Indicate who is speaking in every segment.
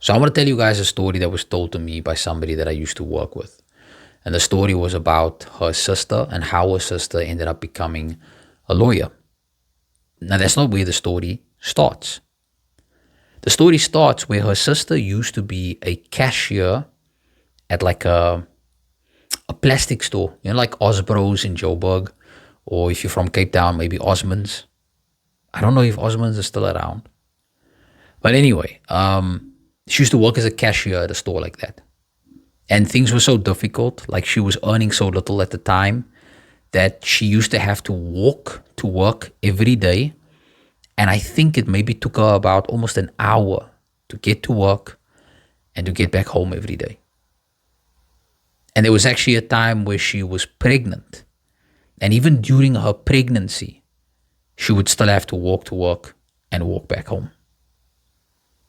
Speaker 1: So I want to tell you guys a story that was told to me by somebody that I used to work with. And the story was about her sister and how her sister ended up becoming a lawyer. Now, that's not where the story starts. The story starts where her sister used to be a cashier at like a plastic store, like Osbro's in Joburg, or if you're from Cape Town, maybe Osmond's. I don't know if Osmond's is still around. But anyway, she used to work as a cashier at a store like that. And things were so difficult, like she was earning so little at the time that she used to have to walk to work every day. And I think it maybe took her about almost an hour to get to work and to get back home every day. And there was actually a time where she was pregnant. And even during her pregnancy, she would still have to walk to work and walk back home.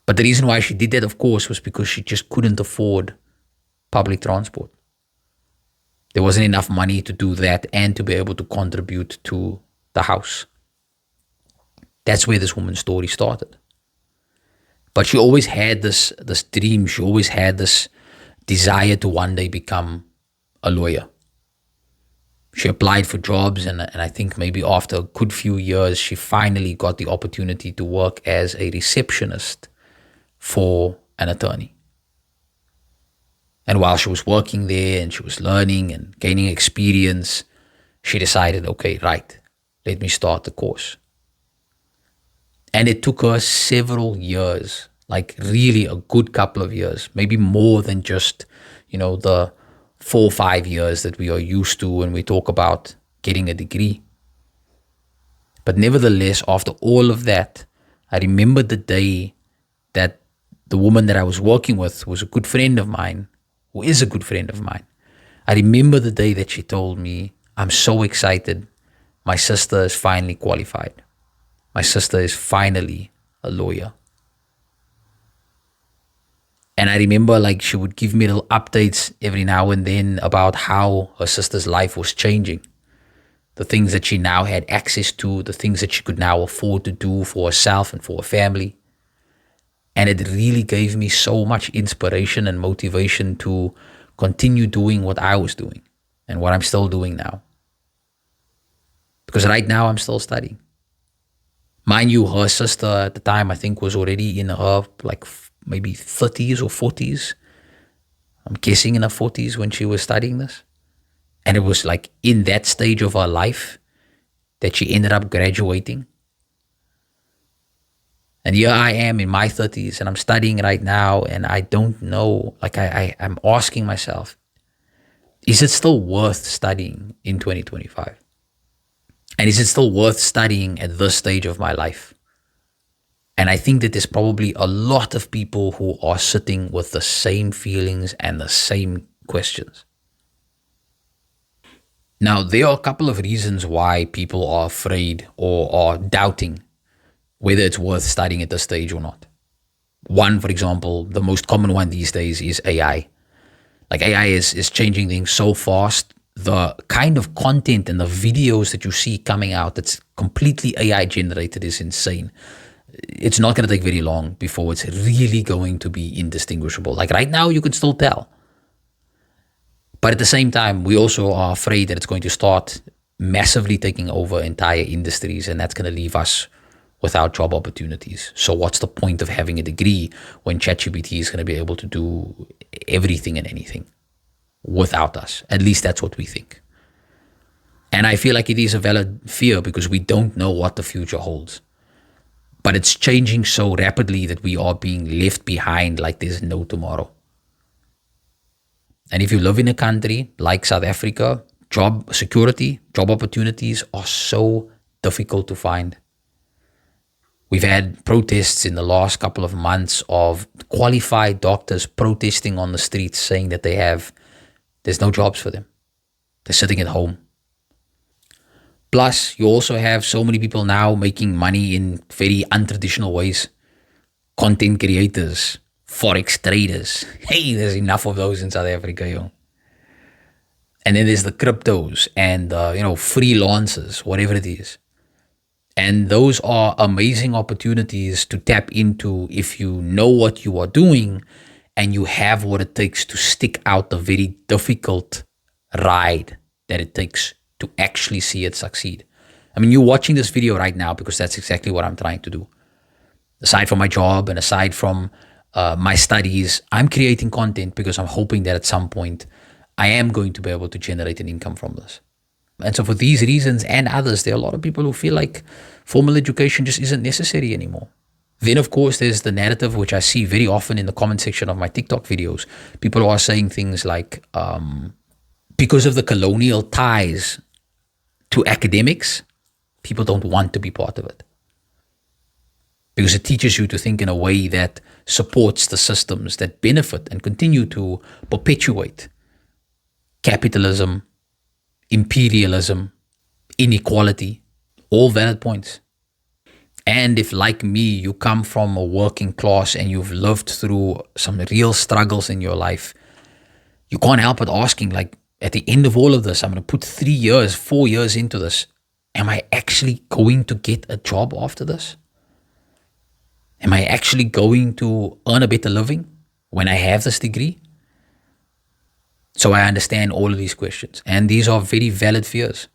Speaker 1: But the reason why she did that, of course, was because she just couldn't afford public transport. There wasn't enough money to do that and to be able to contribute to the house. That's where this woman's story started. But she always had this dream. She always had this desire to one day become a lawyer. She applied for jobs, and I think maybe after a good few years, she finally got the opportunity to work as a receptionist for an attorney. And while she was working there and she was learning and gaining experience, she decided, okay, right, let me start the course. And it took her several years, like really a good couple of years, maybe more than just, the 4 or 5 years that we are used to when we talk about getting a degree. But nevertheless, after all of that, I remember the day that the woman that I was working with was a good friend of mine, who is a good friend of mine. I remember the day that she told me, I'm so excited. My sister is finally qualified. My sister is finally a lawyer. And I remember she would give me little updates every now and then about how her sister's life was changing. The things that she now had access to, the things that she could now afford to do for herself and for her family. And it really gave me so much inspiration and motivation to continue doing what I was doing and what I'm still doing now. Because right now I'm still studying. Mind you, her sister at the time, I think, was already in her maybe 30s or 40s. I'm guessing in her 40s when she was studying this. And it was in that stage of her life that she ended up graduating. And here I am in my 30s and I'm studying right now, and I don't know, I'm asking myself, is it still worth studying in 2025? And is it still worth studying at this stage of my life? And I think that there's probably a lot of people who are sitting with the same feelings and the same questions. Now, there are a couple of reasons why people are afraid or are doubting whether it's worth studying at this stage or not. One, for example, the most common one these days is AI. AI is changing things so fast. The kind of content and the videos that you see coming out that's completely AI generated is insane. It's not going to take very long before it's really going to be indistinguishable. Right now, you can still tell. But at the same time, we also are afraid that it's going to start massively taking over entire industries, and that's going to leave us without job opportunities. So what's the point of having a degree when ChatGPT is going to be able to do everything and anything without us? At least that's what we think. And I feel like it is a valid fear because we don't know what the future holds. But it's changing so rapidly that we are being left behind like there's no tomorrow. And if you live in a country like South Africa, job security, job opportunities are so difficult to find. We've had protests in the last couple of months of qualified doctors protesting on the streets saying that there's no jobs for them. They're sitting at home. Plus, you also have so many people now making money in very untraditional ways. Content creators, forex traders. Hey, there's enough of those in South Africa, yo. And then there's the cryptos and, freelancers, whatever it is. And those are amazing opportunities to tap into if you know what you are doing and you have what it takes to stick out the very difficult ride that it takes to actually see it succeed. I mean, you're watching this video right now because that's exactly what I'm trying to do. Aside from my job and aside from my studies, I'm creating content because I'm hoping that at some point I am going to be able to generate an income from this. And so for these reasons and others, there are a lot of people who feel like formal education just isn't necessary anymore. Then, of course, there's the narrative, which I see very often in the comment section of my TikTok videos. People are saying things like, because of the colonial ties to academics, people don't want to be part of it. Because it teaches you to think in a way that supports the systems that benefit and continue to perpetuate capitalism, imperialism, inequality, all valid points. And if, like me, you come from a working class and you've lived through some real struggles in your life, you can't help but asking, like, at the end of all of this, I'm going to put 3 years, 4 years into this. Am I actually going to get a job after this? Am I actually going to earn a better living when I have this degree? So I understand all of these questions, and these are very valid fears.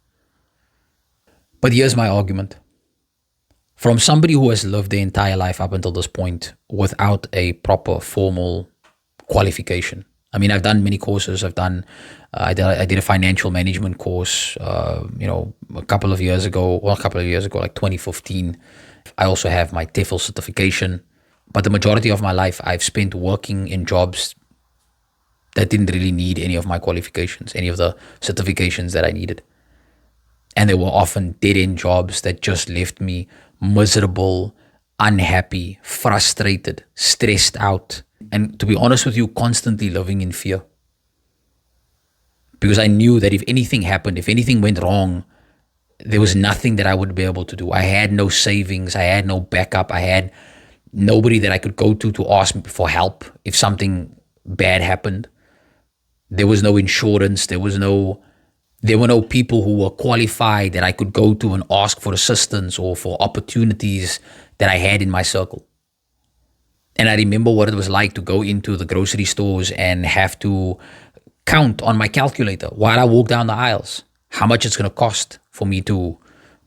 Speaker 1: But here's my argument. From somebody who has lived their entire life up until this point without a proper formal qualification. I mean, I've done many courses. I did a financial management course, a couple of years ago, like 2015. I also have my TEFL certification. But the majority of my life, I've spent working in jobs that didn't really need any of my qualifications, any of the certifications that I needed. And they were often dead-end jobs that just left me miserable, unhappy, frustrated, stressed out, and to be honest with you, constantly living in fear. Because I knew that if anything happened, if anything went wrong, there was nothing that I would be able to do. I had no savings. I had no backup. I had nobody that I could go to ask for help if something bad happened. There was no insurance. There were no people who were qualified that I could go to and ask for assistance or for opportunities that I had in my circle. And I remember what it was like to go into the grocery stores and have to count on my calculator while I walk down the aisles how much it's going to cost for me to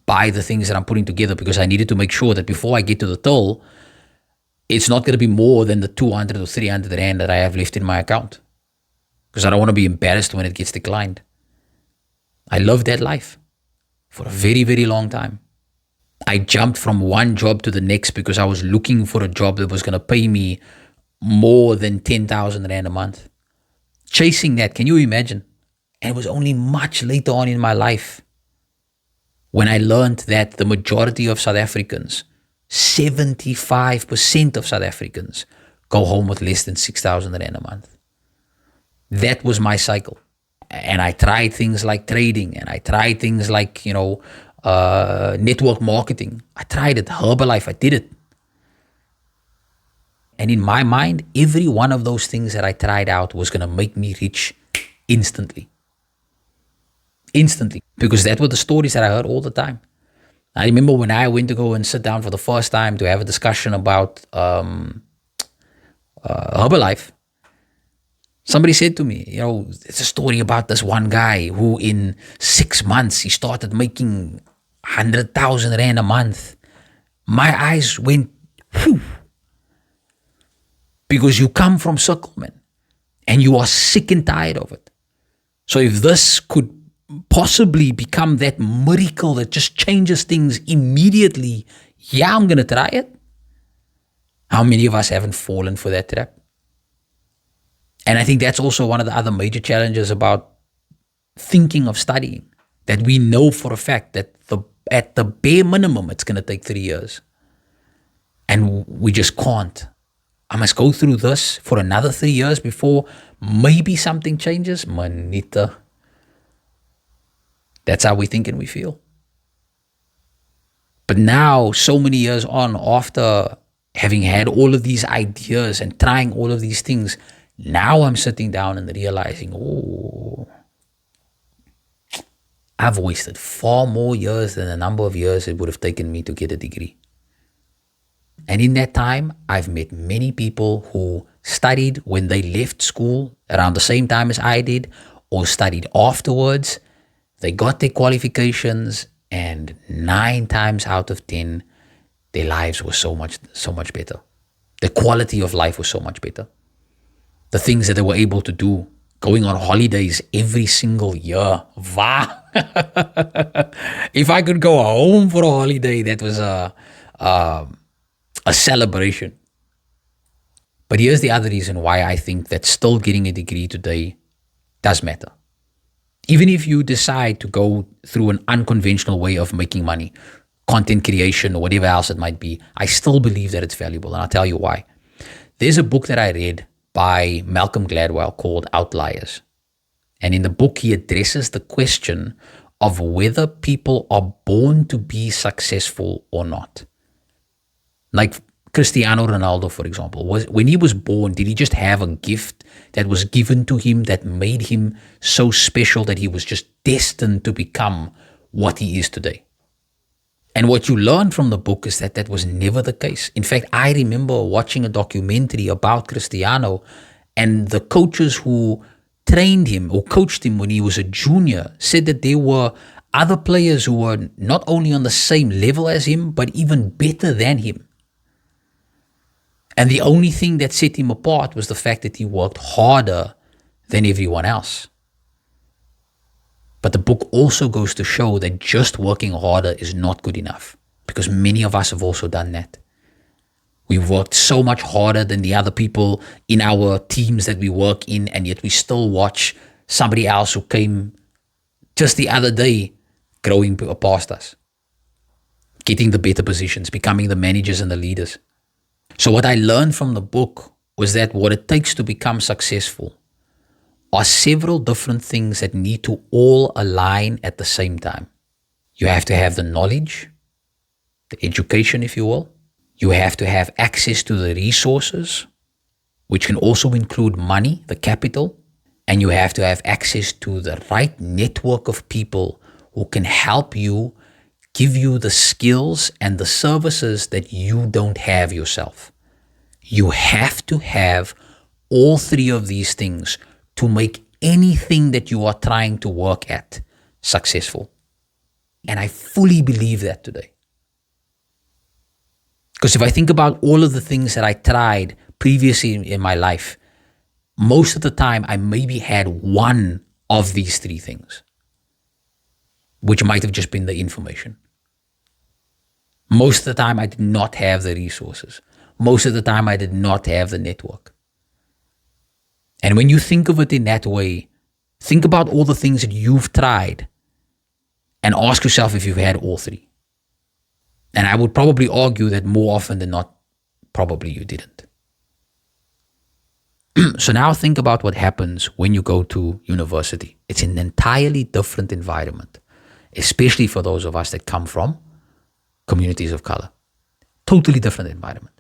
Speaker 1: buy the things that I'm putting together, because I needed to make sure that before I get to the till, it's not going to be more than the 200 or 300 rand that I have left in my account, because I don't want to be embarrassed when it gets declined. I loved that life for a very, very long time. I jumped from one job to the next because I was looking for a job that was going to pay me more than 10,000 rand a month. Chasing that, can you imagine? And it was only much later on in my life when I learned that the majority of South Africans, 75% of South Africans, go home with less than 6,000 rand a month. That was my cycle. And I tried things like trading, and I tried things like, network marketing. I tried it. Herbalife, I did it. And in my mind, every one of those things that I tried out was going to make me rich instantly. Instantly. Because that were the stories that I heard all the time. I remember when I went to go and sit down for the first time to have a discussion about Herbalife, somebody said to me, it's a story about this one guy who in 6 months, he started making 100,000 rand a month. My eyes went, whew. Because you come from circle, man, and you are sick and tired of it. So if this could possibly become that miracle that just changes things immediately, yeah, I'm going to try it. How many of us haven't fallen for that trap? And I think that's also one of the other major challenges about thinking of studying, that we know for a fact that at the bare minimum, it's going to take 3 years. And we just can't. I must go through this for another 3 years before maybe something changes. Manita. That's how we think and we feel. But now, so many years on, after having had all of these ideas and trying all of these things, now I'm sitting down and realizing, I've wasted far more years than the number of years it would have taken me to get a degree. And in that time, I've met many people who studied when they left school around the same time as I did, or studied afterwards. They got their qualifications, and 9 times out of 10, their lives were so much better. The quality of life was so much better. The things that they were able to do, going on holidays every single year. Wow. If I could go home for a holiday, that was a celebration. But here's the other reason why I think that still getting a degree today does matter. Even if you decide to go through an unconventional way of making money, content creation or whatever else it might be, I still believe that it's valuable. And I'll tell you why. There's a book that I read by Malcolm Gladwell called Outliers. And in the book, he addresses the question of whether people are born to be successful or not. Like Cristiano Ronaldo, for example, when he was born, did he just have a gift that was given to him that made him so special that he was just destined to become what he is today? And what you learn from the book is that that was never the case. In fact, I remember watching a documentary about Cristiano, and the coaches who trained him or coached him when he was a junior said that there were other players who were not only on the same level as him, but even better than him. And the only thing that set him apart was the fact that he worked harder than everyone else. But the book also goes to show that just working harder is not good enough, because many of us have also done that. We've worked so much harder than the other people in our teams that we work in, and yet we still watch somebody else who came just the other day growing past us, getting the better positions, becoming the managers and the leaders. So what I learned from the book was that what it takes to become successful are several different things that need to all align at the same time. You have to have the knowledge, the education, if you will. You have to have access to the resources, which can also include money, the capital. And you have to have access to the right network of people who can help you, give you the skills and the services that you don't have yourself. You have to have all 3 of these things to make anything that you are trying to work at successful. And I fully believe that today. Because if I think about all of the things that I tried previously in my life, most of the time I maybe had one of these 3 things, which might have just been the information. Most of the time I did not have the resources. Most of the time I did not have the network. And when you think of it in that way, think about all the things that you've tried and ask yourself if you've had all 3. And I would probably argue that more often than not, probably you didn't. So now think about what happens when you go to university. It's an entirely different environment, especially for those of us that come from communities of color. Totally different environment.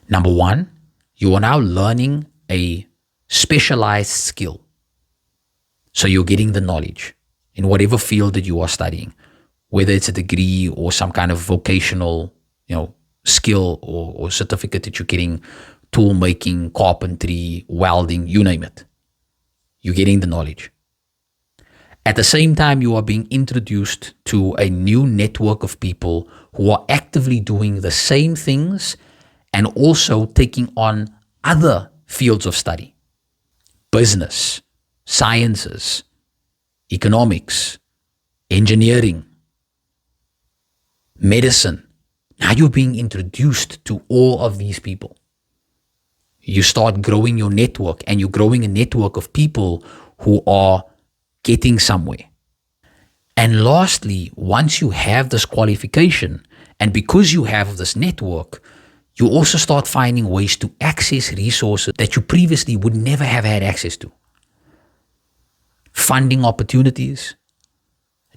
Speaker 1: Number 1, you are now learning a specialized skill. So you're getting the knowledge in whatever field that you are studying, whether it's a degree or some kind of vocational, skill or certificate that you're getting, tool making, carpentry, welding, you name it. You're getting the knowledge. At the same time, you are being introduced to a new network of people who are actively doing the same things and also taking on other fields of study. Business, sciences, economics, engineering, medicine. Now you're being introduced to all of these people. You start growing your network, and you're growing a network of people who are getting somewhere. And lastly, once you have this qualification, and because you have this network, you also start finding ways to access resources that you previously would never have had access to. Funding opportunities,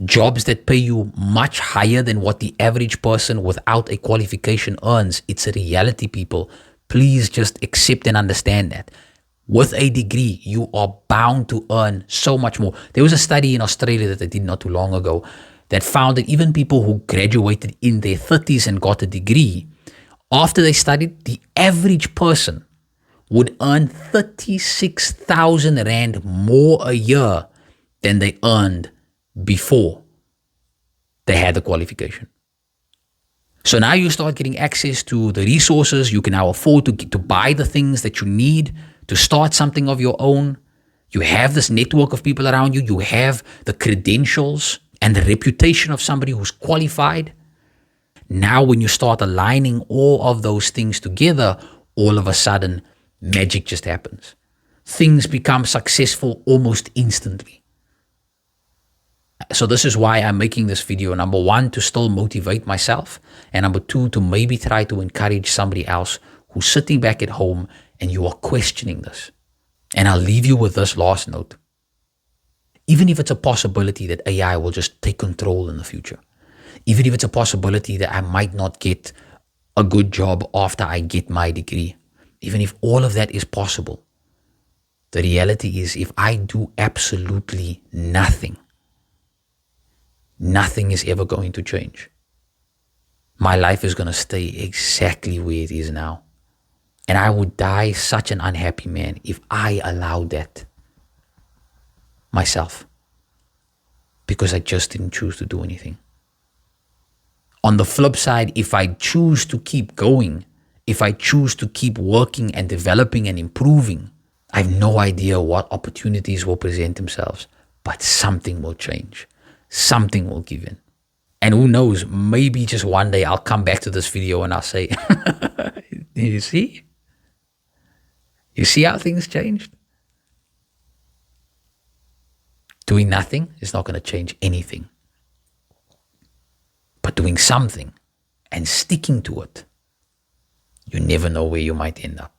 Speaker 1: jobs that pay you much higher than what the average person without a qualification earns. It's a reality, people. Please just accept and understand that. With a degree, you are bound to earn so much more. There was a study in Australia that I did not too long ago that found that even people who graduated in their 30s and got a degree, after they studied, the average person would earn 36,000 Rand more a year than they earned before they had the qualification. So now you start getting access to the resources. You can now afford to buy the things that you need to start something of your own. You have this network of people around you. You have the credentials and the reputation of somebody who's qualified. Now when you start aligning all of those things together, all of a sudden, magic just happens. Things become successful almost instantly. So this is why I'm making this video. Number one, to still motivate myself. And number two, to maybe try to encourage somebody else who's sitting back at home and you are questioning this. And I'll leave you with this last note. Even if it's a possibility that AI will just take control in the future, even if it's a possibility that I might not get a good job after I get my degree, even if all of that is possible, the reality is if I do absolutely nothing, nothing is ever going to change. My life is going to stay exactly where it is now. And I would die such an unhappy man if I allowed that myself, because I just didn't choose to do anything. On the flip side, if I choose to keep going, if I choose to keep working and developing and improving, I have no idea what opportunities will present themselves, but something will change. Something will give in. And who knows, maybe just one day I'll come back to this video and I'll say, you see? You see how things changed? Doing nothing is not going to change anything. But doing something and sticking to it, you never know where you might end up.